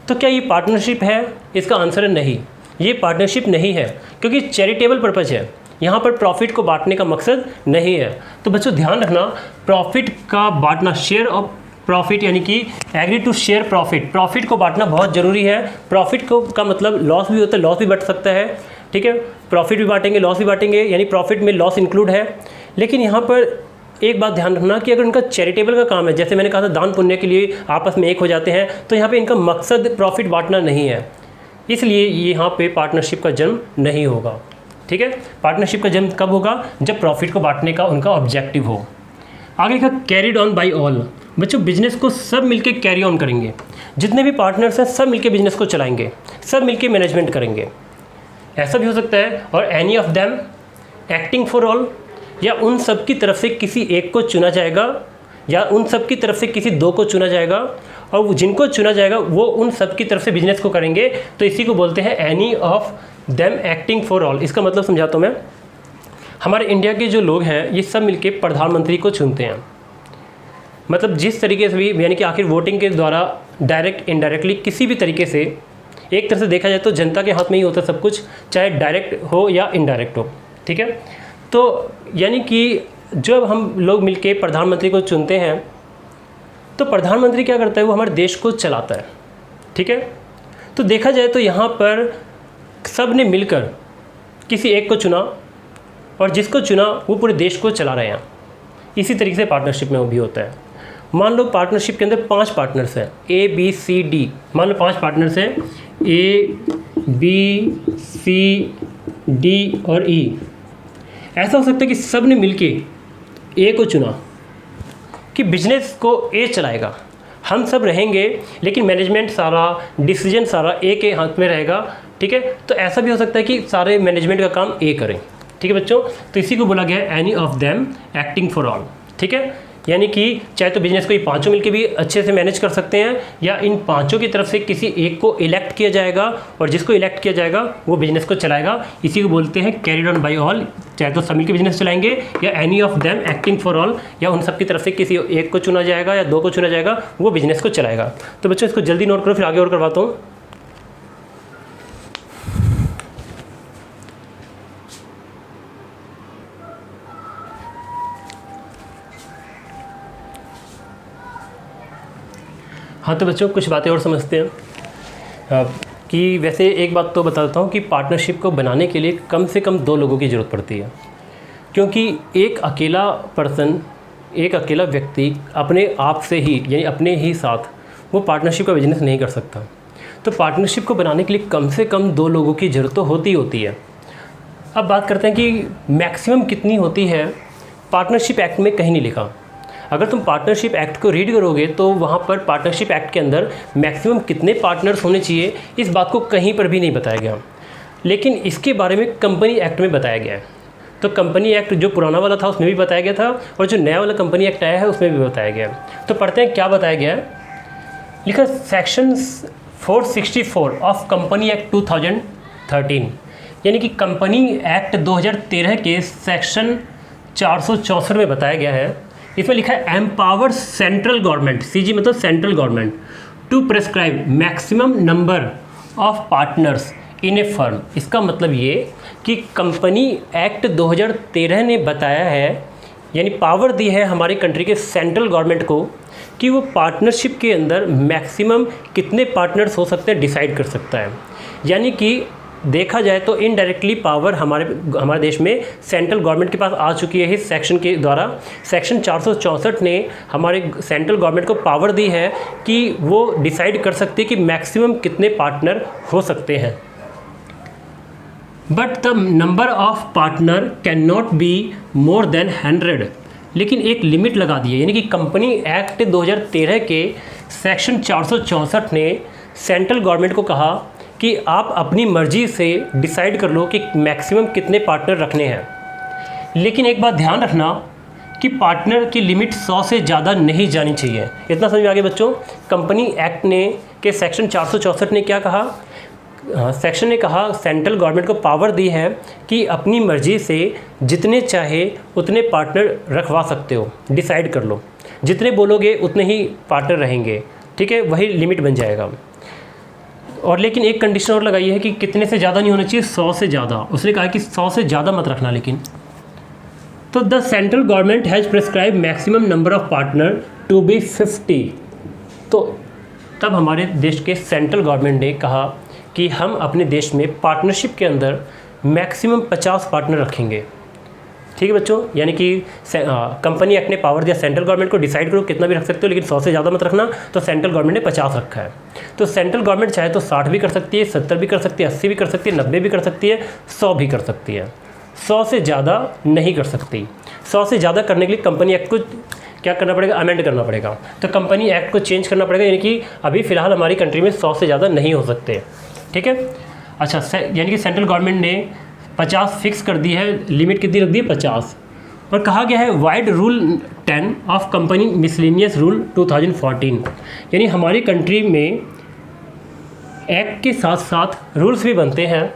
तो क्या ये पार्टनरशिप है? इसका आंसर है नहीं, ये पार्टनरशिप नहीं है, क्योंकि चैरिटेबल पर्पज़ है। यहाँ पर प्रॉफिट को बांटने का मकसद नहीं है। तो बच्चों ध्यान रखना, प्रॉफिट का बांटना, शेयर ऑफ प्रॉफिट यानी कि agree to share profit, profit को बांटना बहुत ज़रूरी है। प्रॉफिट को का मतलब लॉस भी होता है, लॉस भी बढ़ सकता है, ठीक है। प्रॉफिट भी बांटेंगे, लॉस भी बांटेंगे, यानी प्रॉफिट में लॉस इंक्लूड है। लेकिन यहाँ पर एक बात ध्यान रखना कि अगर उनका चैरिटेबल का काम है, जैसे मैंने कहा था दान पुण्य के लिए आपस में एक हो जाते हैं, तो यहाँ पे इनका मकसद प्रॉफिट बांटना नहीं है, इसलिए यहाँ पे पार्टनरशिप का जन्म नहीं होगा, ठीक है। पार्टनरशिप का जन्म कब होगा? जब प्रॉफिट को बांटने का उनका ऑब्जेक्टिव हो। आगे लिखा कैरिड ऑन बाय ऑल। बच्चों बिजनेस को सब मिलके कैरी ऑन करेंगे, जितने भी पार्टनर्स हैं सब मिलके बिजनेस को चलाएंगे, सब मिलके मैनेजमेंट करेंगे। ऐसा भी हो सकता है, और any of them acting for all, या उन सब की तरफ से किसी एक को चुना जाएगा या उन सब की तरफ से किसी दो को चुना जाएगा और जिनको चुना जाएगा वो उन सब की तरफ से बिजनेस को करेंगे, तो इसी को बोलते हैं any of them acting for all. इसका मतलब समझाता हूँ मैं। हमारे इंडिया के जो लोग हैं ये सब मिलके प्रधानमंत्री को चुनते हैं। मतलब जिस तरीके से भी, यानी कि आखिर वोटिंग के द्वारा डायरेक्ट इनडायरेक्टली किसी भी तरीके से, एक तरह से देखा जाए तो जनता के हाथ में ही होता है सब कुछ, चाहे डायरेक्ट हो या इनडायरेक्ट हो, ठीक है। तो यानी कि जब हम लोग मिलके प्रधानमंत्री को चुनते हैं तो प्रधानमंत्री क्या करता है, वो हमारे देश को चलाता है, ठीक है। तो देखा जाए तो यहाँ पर सब ने मिलकर किसी एक को चुना और जिसको चुना वो पूरे देश को चला रहे हैं। इसी तरीके से पार्टनरशिप में वो भी होता है। मान लो पार्टनरशिप के अंदर 5 पार्टनर्स हैं, A B C D, मान लो 5 पार्टनर्स हैं A B C D और E। ऐसा हो सकता है कि सब ने मिलके A को चुना कि बिजनेस को A चलाएगा, हम सब रहेंगे लेकिन मैनेजमेंट सारा, डिसीजन सारा A के हाथ में रहेगा, ठीक है। तो ऐसा भी हो सकता है कि सारे मैनेजमेंट का काम A करें, ठीक है बच्चों। तो इसी को बोला गया है any of them acting for all, ठीक है। यानी कि चाहे तो बिजनेस को ये पांचों मिलके भी अच्छे से मैनेज कर सकते हैं, या इन पांचों की तरफ से किसी एक को इलेक्ट किया जाएगा और जिसको इलेक्ट किया जाएगा वो बिजनेस को चलाएगा। इसी को बोलते हैं कैरिड ऑन बाय ऑल। चाहे तो सब मिलके बिजनेस चलाएंगे या any of them acting for all, या उन सब की तरफ से किसी एक को चुना जाएगा या 2 को चुना जाएगा, वो बिजनेस को चलाएगा। तो बच्चों इसको जल्दी नोट करो, फिर आगे और करवाता हूँ। हाँ तो बच्चों कुछ बातें और समझते हैं कि वैसे एक बात तो बता देता हूँ कि पार्टनरशिप को बनाने के लिए कम से कम 2 लोगों की ज़रूरत पड़ती है, क्योंकि एक अकेला पर्सन, एक अकेला व्यक्ति अपने आप से ही, यानी अपने ही साथ वो पार्टनरशिप का बिजनेस नहीं कर सकता। तो पार्टनरशिप को बनाने के लिए कम से कम 2 लोगों की ज़रूरत तो होती है। अब बात करते हैं कि मैक्सिमम कितनी होती है। पार्टनरशिप एक्ट में कहीं नहीं लिखा। अगर तुम पार्टनरशिप एक्ट को रीड करोगे तो वहाँ पर पार्टनरशिप एक्ट के अंदर मैक्सिमम कितने पार्टनर्स होने चाहिए इस बात को कहीं पर भी नहीं बताया गया, लेकिन इसके बारे में कंपनी एक्ट में बताया गया है। तो कंपनी एक्ट जो पुराना वाला था उसमें भी बताया गया था और जो नया वाला कंपनी एक्ट आया है उसमें भी बताया गया है। तो पढ़ते हैं क्या बताया गया है। लिखा सेक्शन 464 ऑफ कंपनी एक्ट 2013, यानी कि कंपनी एक्ट 2013 के सेक्शन 464 में बताया गया है। इसमें लिखा है एम्पावर सेंट्रल गवर्नमेंट, CG मतलब central government, to prescribe maximum number of partners in a firm. इसका मतलब ये कि कंपनी एक्ट 2013 ने बताया है, यानी पावर दी है हमारी कंट्री के सेंट्रल गवर्नमेंट को कि वो पार्टनरशिप के अंदर मैक्सिमम कितने पार्टनर्स हो सकते हैं डिसाइड कर सकता है। यानी कि देखा जाए तो इनडायरेक्टली पावर हमारे देश में सेंट्रल गवर्नमेंट के पास आ चुकी है इस सेक्शन के द्वारा। सेक्शन 464 ने हमारे सेंट्रल गवर्नमेंट को पावर दी है कि वो डिसाइड कर सकती है कि मैक्सिमम कितने पार्टनर हो सकते हैं। But the number of partner can not be more than 100, लेकिन एक लिमिट लगा दी है। यानी कि कंपनी एक्ट 2013 के सेक्शन 464 ने सेंट्रल गवर्नमेंट को कहा कि आप अपनी मर्जी से डिसाइड कर लो कि मैक्सिमम कितने पार्टनर रखने हैं। लेकिन एक बात ध्यान रखना कि पार्टनर की लिमिट 100 से ज़्यादा नहीं जानी चाहिए। इतना समझ में आ गया बच्चों। कंपनी एक्ट ने के सेक्शन 464 ने क्या कहा, सेक्शन ने कहा सेंट्रल गवर्नमेंट को पावर दी है कि अपनी मर्जी से जितने चाहे उतने पार्टनर रखवा सकते हो, डिसाइड कर लो, जितने बोलोगे उतने ही पार्टनर रहेंगे, ठीक है, वही लिमिट बन जाएगा। और लेकिन एक कंडीशन और लगाई है कि कितने से ज़्यादा नहीं होना चाहिए, 100 से ज़्यादा। उसने कहा कि 100 से ज़्यादा मत रखना। लेकिन तो the central government has prescribed maximum number of partner to be 50। तो तब हमारे देश के सेंट्रल गवर्नमेंट ने कहा कि हम अपने देश में पार्टनरशिप के अंदर मैक्सिमम 50 पार्टनर रखेंगे, ठीक है बच्चों। यानी कि कंपनी एक्ट ने पावर दिया सेंट्रल गवर्नमेंट को, डिसाइड करो कितना भी रख सकते हो, लेकिन 100 से ज़्यादा मत रखना। तो सेंट्रल गवर्नमेंट ने 50 रखा है। तो सेंट्रल गवर्नमेंट चाहे तो 60 भी कर सकती है, 70 भी कर सकती है, 80 भी कर सकती है, 90 भी कर सकती है, 100 भी कर सकती है। 100 से ज़्यादा नहीं कर सकती। 100 से ज़्यादा करने के लिए कंपनी एक्ट को क्या करना पड़ेगा, अमेंड करना पड़ेगा। तो कंपनी एक्ट को चेंज करना पड़ेगा, यानी कि अभी फ़िलहाल हमारी कंट्री में 100 से ज़्यादा नहीं हो सकते, ठीक है। अच्छा, यानी कि सेंट्रल गवर्नमेंट ने 50 फिक्स कर दी है, लिमिट कितनी रख दी है, 50। और कहा गया है wide rule 10 of company miscellaneous rule 2014, यानी हमारी कंट्री में एक्ट के साथ साथ रूल्स भी बनते हैं।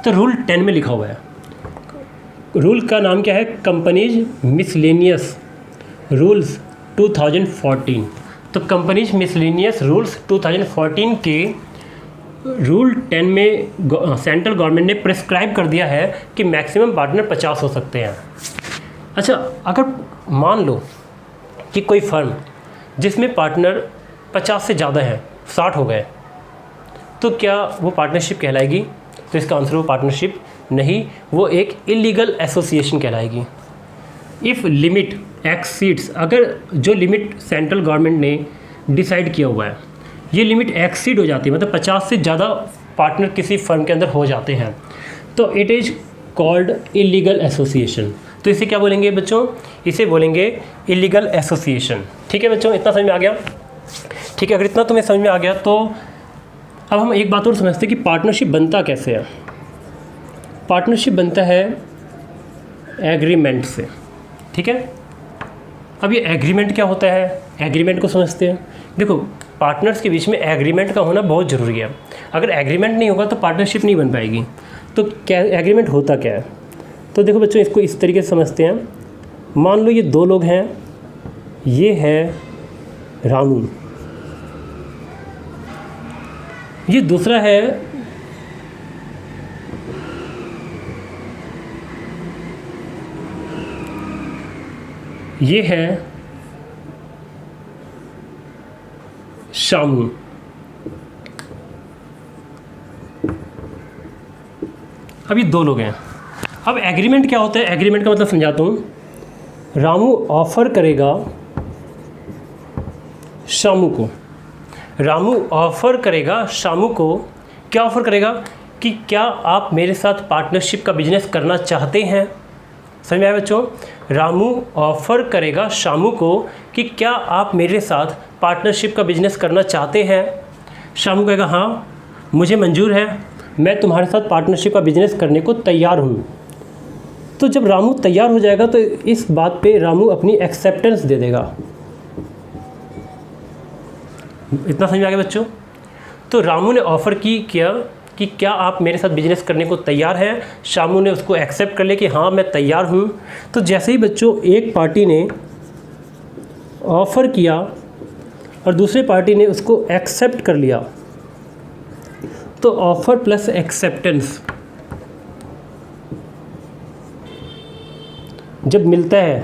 तो रूल 10 में लिखा हुआ है, रूल का नाम क्या है, कंपनीज मिसलेनियस रूल्स 2014। तो कंपनीज मिसलेनियस रूल्स 2014 के रूल 10 में सेंट्रल गवर्नमेंट ने प्रिस्क्राइब कर दिया है कि मैक्सिमम पार्टनर 50 हो सकते हैं। अच्छा, अगर मान लो कि कोई फर्म जिसमें पार्टनर 50 से ज़्यादा है, 60 हो गए, तो क्या वो पार्टनरशिप कहलाएगी? तो इसका आंसर वो पार्टनरशिप नहीं, वो एक इलीगल एसोसिएशन कहलाएगी। इफ़ लिमिट एक्सीड्स, अगर जो लिमिट सेंट्रल गवर्नमेंट ने डिसाइड किया हुआ है ये लिमिट एक्सीड हो जाती है, मतलब 50 से ज़्यादा पार्टनर किसी फर्म के अंदर हो जाते हैं, तो it is called illegal association. तो इसे क्या बोलेंगे बच्चों? इसे बोलेंगे इलीगल एसोसिएशन। ठीक है बच्चों, इतना समझ में आ गया? ठीक है, अगर इतना तुम्हें समझ में आ गया तो अब हम एक बात और समझते हैं कि पार्टनरशिप बनता कैसे है। पार्टनरशिप बनता है एग्रीमेंट से। ठीक है, अब ये एग्रीमेंट क्या होता है, एग्रीमेंट को समझते हैं। देखो, पार्टनर्स के बीच में एग्रीमेंट का होना बहुत ज़रूरी है। अगर एग्रीमेंट नहीं होगा तो पार्टनरशिप नहीं बन पाएगी। तो क्या एग्रीमेंट होता क्या है? तो देखो बच्चों, इसको इस तरीके से समझते हैं। मान लो ये दो लोग हैं, ये है रामू, ये दूसरा है ये है शामू। अब ये दो लोग हैं। अब एग्रीमेंट क्या होता है? एग्रीमेंट का मतलब समझाता हूँ। रामू ऑफर करेगा शामू को, रामू ऑफर करेगा शामू को, क्या ऑफ़र करेगा कि क्या आप मेरे साथ पार्टनरशिप का बिजनेस करना चाहते हैं? समझ में आया बच्चों? रामू ऑफ़र करेगा शामू को कि क्या आप मेरे साथ पार्टनरशिप का बिजनेस करना चाहते हैं? शामू कहेगा हाँ मुझे मंजूर है, मैं तुम्हारे साथ पार्टनरशिप का बिजनेस करने को तैयार हूँ। तो जब रामू तैयार हो जाएगा तो इस बात पे रामू अपनी एक्सेप्टेंस दे देगा। इतना समझ में आ गया बच्चों? तो रामू ने ऑफ़र किया कि क्या आप मेरे साथ बिजनेस करने को तैयार हैं। शामू ने उसको एक्सेप्ट कर लिया कि हाँ मैं तैयार हूँ। तो जैसे ही बच्चों एक पार्टी ने ऑफ़र किया और दूसरी पार्टी ने उसको एक्सेप्ट कर लिया, तो ऑफ़र प्लस एक्सेप्टेंस जब मिलता है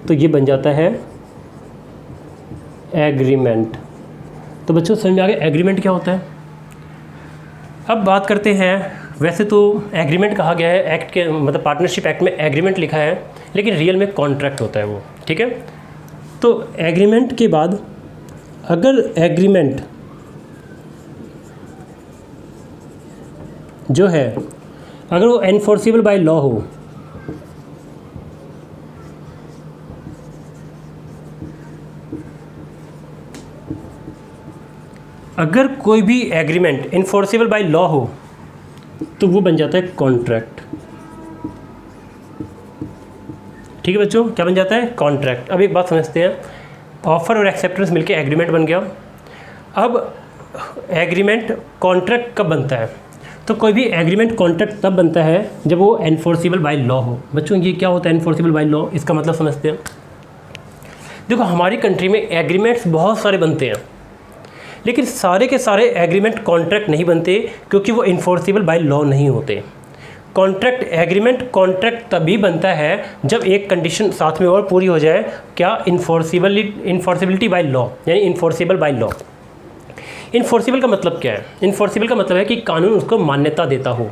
तो ये बन जाता है एग्रीमेंट। तो बच्चों समझ में आ गया एग्रीमेंट क्या होता है? अब बात करते हैं, वैसे तो एग्रीमेंट कहा गया है एक्ट के, मतलब पार्टनरशिप एक्ट में एग्रीमेंट लिखा है, लेकिन रियल में कॉन्ट्रैक्ट होता है वो। ठीक है, तो एग्रीमेंट के बाद अगर एग्रीमेंट जो है अगर वो एनफोर्सेबल बाय लॉ हो, अगर कोई भी एग्रीमेंट इन्फोर्सेबल बाय लॉ हो तो वो बन जाता है कॉन्ट्रैक्ट। ठीक है बच्चों, क्या बन जाता है? कॉन्ट्रैक्ट। अब एक बात समझते हैं, ऑफ़र और एक्सेप्टेंस मिलके एग्रीमेंट बन गया। अब एग्रीमेंट कॉन्ट्रैक्ट कब बनता है? तो कोई भी एग्रीमेंट कॉन्ट्रैक्ट तब बनता है जब वो एनफोर्सेबल बाय लॉ हो। बच्चों ये क्या होता है एनफोर्सेबल बाय लॉ? इसका मतलब समझते हैं। देखो हमारी कंट्री में एग्रीमेंट्स बहुत सारे बनते हैं, लेकिन सारे के सारे एग्रीमेंट कॉन्ट्रैक्ट नहीं बनते क्योंकि वो इन्फोर्सेबल बाय लॉ नहीं होते। कॉन्ट्रैक्ट एग्रीमेंट कॉन्ट्रैक्ट तभी बनता है जब एक कंडीशन साथ में और पूरी हो जाए, क्या? इन्फोर्सिबिलिटी बाय लॉ, यानी इन्फोर्सेबल बाय लॉ। इन्फोर्सेबल का मतलब क्या है? इन्फोर्सेबल का मतलब है कि कानून उसको मान्यता देता हो,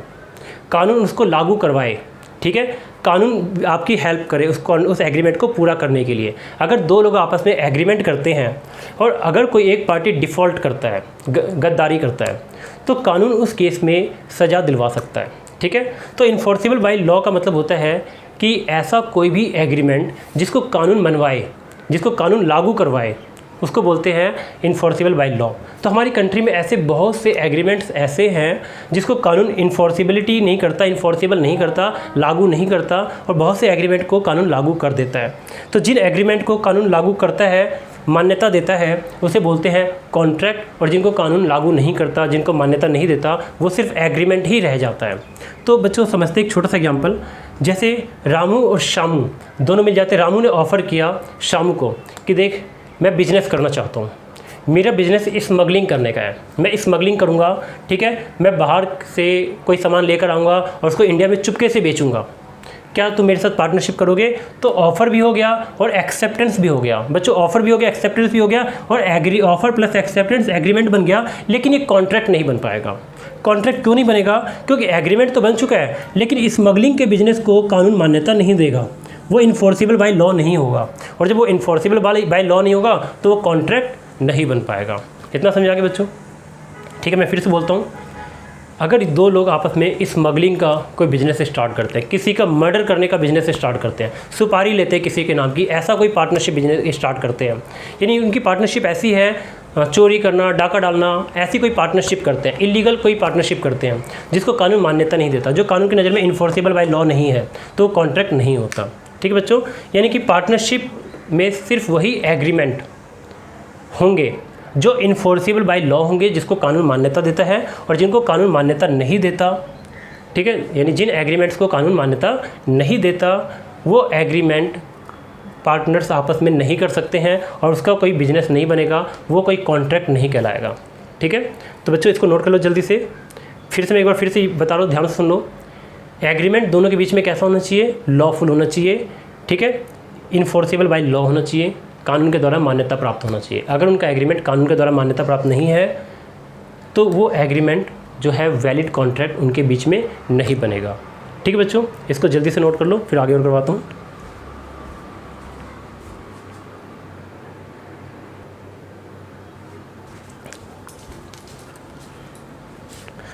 कानून उसको लागू करवाए। ठीक है, कानून आपकी हेल्प करे उसको उस एग्रीमेंट को पूरा करने के लिए। अगर दो लोग आपस में एग्रीमेंट करते हैं और अगर कोई एक पार्टी डिफ़ॉल्ट करता है, गद्दारी करता है, तो कानून उस केस में सज़ा दिलवा सकता है। ठीक है, तो इन्फोर्सेबल बाय लॉ का मतलब होता है कि ऐसा कोई भी एग्रीमेंट जिसको कानून मनवाए, जिसको कानून लागू करवाए, उसको बोलते हैं इन्फोर्सिबल बाय लॉ। तो हमारी कंट्री में ऐसे बहुत से एग्रीमेंट्स ऐसे हैं जिसको कानून इन्फोर्सिबिलिटी नहीं करता, इन्फोर्सिबल नहीं करता, लागू नहीं करता, और बहुत से एग्रीमेंट को कानून लागू कर देता है। तो जिन एग्रीमेंट को कानून लागू करता है, मान्यता देता है, उसे बोलते हैं कॉन्ट्रैक्ट, और जिनको कानून लागू नहीं करता, जिनको मान्यता नहीं देता, वो सिर्फ एग्रीमेंट ही रह जाता है। तो बच्चों समझते एक छोटा सा एग्जाम्पल, जैसे रामू और शामू दोनों मिल जाते। रामू ने ऑफ़र किया शामू को कि देख मैं बिज़नेस करना चाहता हूँ, मेरा बिज़नेस स्मगलिंग करने का है, मैं स्मगलिंग करूँगा, ठीक है, मैं बाहर से कोई सामान लेकर आऊँगा और उसको इंडिया में चुपके से बेचूँगा, क्या तुम मेरे साथ पार्टनरशिप करोगे? तो ऑफ़र भी हो गया और एक्सेप्टेंस भी हो गया। बच्चों ऑफ़र भी हो गया, एक्सेप्टेंस भी हो गया, और ऑफ़र प्लस एक्सेप्टेंस एग्रीमेंट बन गया, लेकिन ये कॉन्ट्रैक्ट नहीं बन पाएगा। कॉन्ट्रैक्ट क्यों नहीं बनेगा? क्योंकि एग्रीमेंट तो बन चुका है, लेकिन स्मगलिंग के बिजनेस को कानून मान्यता नहीं देगा, वो इन्फोर्सिबल बाय लॉ नहीं होगा, और जब वो इन्फोर्सिबल बाय लॉ नहीं होगा तो वो कॉन्ट्रैक्ट नहीं बन पाएगा। इतना समझा के बच्चों? ठीक है, मैं फिर से बोलता हूँ, अगर दो लोग आपस में स्मगलिंग का कोई बिज़नेस स्टार्ट करते हैं, किसी का मर्डर करने का बिज़नेस स्टार्ट करते हैं, सुपारी लेते हैं किसी के नाम की, ऐसा कोई पार्टनरशिप बिजनेस स्टार्ट करते हैं, यानी उनकी पार्टनरशिप ऐसी है, चोरी करना, डाका डालना, ऐसी कोई पार्टनरशिप करते हैं, इलीगल कोई पार्टनरशिप करते हैं जिसको कानून मान्यता नहीं देता, जो कानून की नज़र में इन्फोर्सिबल बाय लॉ नहीं है, तो कॉन्ट्रैक्ट नहीं होता। ठीक है बच्चों, यानी कि पार्टनरशिप में सिर्फ वही एग्रीमेंट होंगे जो इन्फोर्सिबल बाय लॉ होंगे, जिसको कानून मान्यता देता है, और जिनको कानून मान्यता नहीं देता, ठीक है, यानी जिन एग्रीमेंट्स को कानून मान्यता नहीं देता वो एग्रीमेंट पार्टनर्स आपस में नहीं कर सकते हैं, और उसका कोई बिजनेस नहीं बनेगा, वो कोई कॉन्ट्रैक्ट नहीं कहलाएगा। ठीक है, तो बच्चों इसको नोट कर लो जल्दी से, फिर से मैं एक बार फिर से बता लो, ध्यान से सुन लो। एग्रीमेंट दोनों के बीच में कैसा होना चाहिए? लॉफुल होना चाहिए, ठीक है, इन्फोर्सिबल बाय लॉ होना चाहिए, कानून के द्वारा मान्यता प्राप्त होना चाहिए। अगर उनका एग्रीमेंट कानून के द्वारा मान्यता प्राप्त नहीं है तो वो एग्रीमेंट जो है वैलिड कॉन्ट्रैक्ट उनके बीच में नहीं बनेगा। ठीक है बच्चों, इसको जल्दी से नोट कर लो, फिर आगे और करवाता हूँ।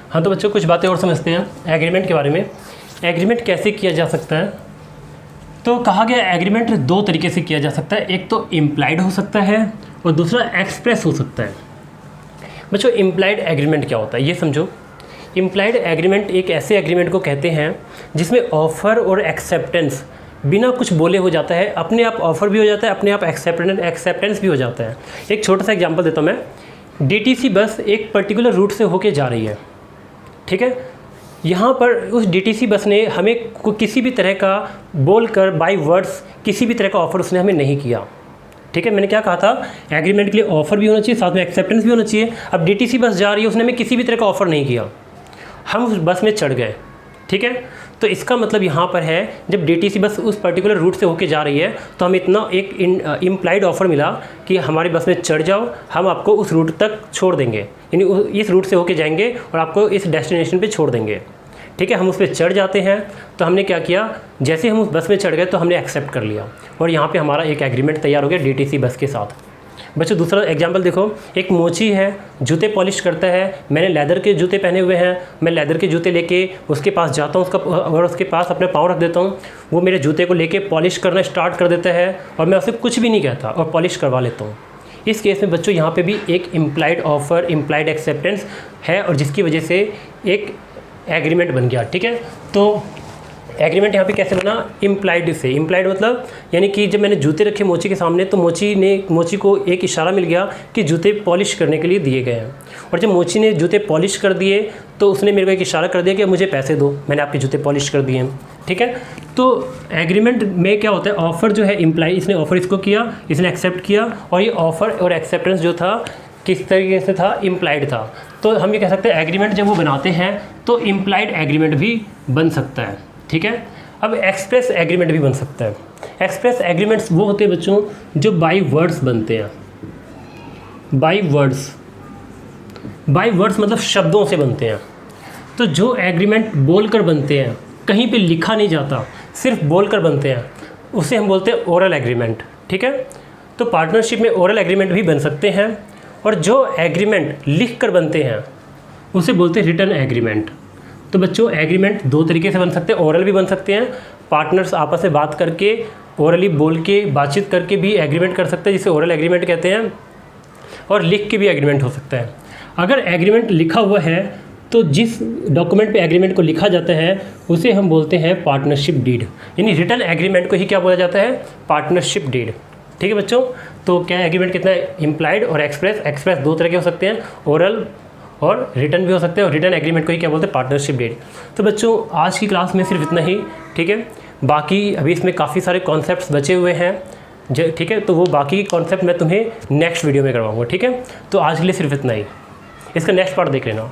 हाँ तो बच्चों कुछ बातें और समझते हैं एग्रीमेंट के बारे में। एग्रीमेंट कैसे किया जा सकता है? तो कहा गया एग्रीमेंट दो तरीके से किया जा सकता है, एक तो इम्प्लाइड हो सकता है और दूसरा एक्सप्रेस हो सकता है। बच्चों इम्प्लाइड एग्रीमेंट क्या होता है ये समझो। इम्प्लाइड एग्रीमेंट एक ऐसे एग्रीमेंट को कहते हैं जिसमें ऑफ़र और एक्सेप्टेंस बिना कुछ बोले हो जाता है, अपने आप ऑफ़र भी हो जाता है, अपने आप एक्सेप्टेंस भी हो जाता है। एक छोटा सा एग्जांपल देता हूँ मैं। डीटीसी बस एक पर्टिकुलर रूट से होके जा रही है, ठीक है, यहाँ पर उस डीटीसी बस ने हमें किसी भी तरह का बोलकर बाय वर्ड्स किसी भी तरह का ऑफ़र उसने हमें नहीं किया। ठीक है, मैंने क्या कहा था, एग्रीमेंट के लिए ऑफ़र भी होना चाहिए, साथ में एक्सेप्टेंस भी होना चाहिए। अब डीटीसी बस जा रही है, उसने हमें किसी भी तरह का ऑफ़र नहीं किया, हम उस बस में चढ़ गए। ठीक है, तो इसका मतलब यहाँ पर है जब डीटीसी बस उस पर्टिकुलर रूट से होके जा रही है तो हमें इतना एक इम्प्लाइड ऑफ़र मिला कि हमारी बस में चढ़ जाओ, हम आपको उस रूट तक छोड़ देंगे, यानी इस रूट से होके जाएंगे और आपको इस डेस्टिनेशन पे छोड़ देंगे। ठीक है, हम उस पर चढ़ जाते हैं, तो हमने क्या किया, जैसे हम उस बस में चढ़ गए तो हमने एक्सेप्ट कर लिया और यहाँ पे हमारा एक एग्रीमेंट तैयार हो गया डीटीसी बस के साथ। बच्चों दूसरा एग्जांपल देखो, एक मोची है, जूते पॉलिश करता है, मैंने लेदर के जूते पहने हुए हैं, मैं लेदर के जूते लेके उसके पास जाता हूँ, और उसके पास अपने पाँव रख देता हूँ, वो मेरे जूते को लेके पॉलिश करना स्टार्ट कर देता है और मैं उसे कुछ भी नहीं कहता और पॉलिश करवा लेता हूँ। इस केस में बच्चों यहाँ पे भी एक इम्प्लाइड ऑफ़र, इम्प्लाइड एक्सेप्टेंस है और जिसकी वजह से एक एग्रीमेंट बन गया। ठीक है, तो एग्रीमेंट यहाँ पे कैसे बना, इम्प्लाइड से। इम्प्लाइड मतलब यानी कि जब मैंने जूते रखे मोची के सामने तो मोची को एक इशारा मिल गया कि जूते पॉलिश करने के लिए दिए गए हैं, और जब मोची ने जूते पॉलिश कर दिए तो उसने मेरे को एक इशारा कर दिया कि मुझे पैसे दो, मैंने आपके जूते पॉलिश कर दिए हैं। ठीक है, तो एग्रीमेंट में क्या होता है, ऑफ़र जो है इम्प्लाई, इसने ऑफ़र इसको किया, इसने एक्सेप्ट किया, और ये ऑफ़र और एक्सेप्टेंस जो था किस तरीके से था, इम्प्लाइड था। तो हम ये कह सकते हैं एग्रीमेंट जब वो बनाते हैं तो इम्प्लाइड एग्रीमेंट भी बन सकता है। ठीक है, अब एक्सप्रेस एग्रीमेंट भी बन सकता है। एक्सप्रेस एग्रीमेंट्स वो होते हैं बच्चों जो बाय वर्ड्स बनते हैं। बाय वर्ड्स मतलब शब्दों से बनते हैं। तो जो एग्रीमेंट बोलकर बनते हैं, कहीं पे लिखा नहीं जाता, सिर्फ बोलकर बनते हैं, उसे हम बोलते हैं ओरल एग्रीमेंट। ठीक है, तो पार्टनरशिप में ओरल एग्रीमेंट भी बन सकते हैं, और जो एग्रीमेंट लिख कर बनते हैं उसे बोलते हैं रिटन एग्रीमेंट। तो बच्चों एग्रीमेंट दो तरीके से बन सकते हैं, ओरल भी बन सकते हैं, पार्टनर्स आपस में बात करके ओरली बोल के बातचीत करके भी एग्रीमेंट कर सकते हैं, जिसे ओरल एग्रीमेंट कहते हैं। और लिख के भी एग्रीमेंट हो सकता है। अगर एग्रीमेंट लिखा हुआ है तो जिस डॉक्यूमेंट पे एग्रीमेंट को लिखा जाता है उसे हम बोलते हैं पार्टनरशिप डीड, यानी रिटर्न एग्रीमेंट को ही क्या बोला जाता है, पार्टनरशिप डीड। ठीक है बच्चों, तो क्या एग्रीमेंट कितना है, इम्प्लाइड और एक्सप्रेस। एक्सप्रेस दो तरह के हो सकते हैं, ओरल और रिटर्न भी हो सकते हैं, और रिटर्न एग्रीमेंट को ही क्या बोलते हैं, पार्टनरशिप डीड। तो बच्चों आज की क्लास में सिर्फ इतना ही, ठीक है। बाकी अभी इसमें काफ़ी सारे कॉन्सेप्ट्स बचे हुए हैं, ठीक है, तो वो बाकी कॉन्सेप्ट मैं तुम्हें नेक्स्ट वीडियो में करवाऊँगा। ठीक है, तो आज के लिए सिर्फ इतना ही, इसका नेक्स्ट पार्ट देख लेना।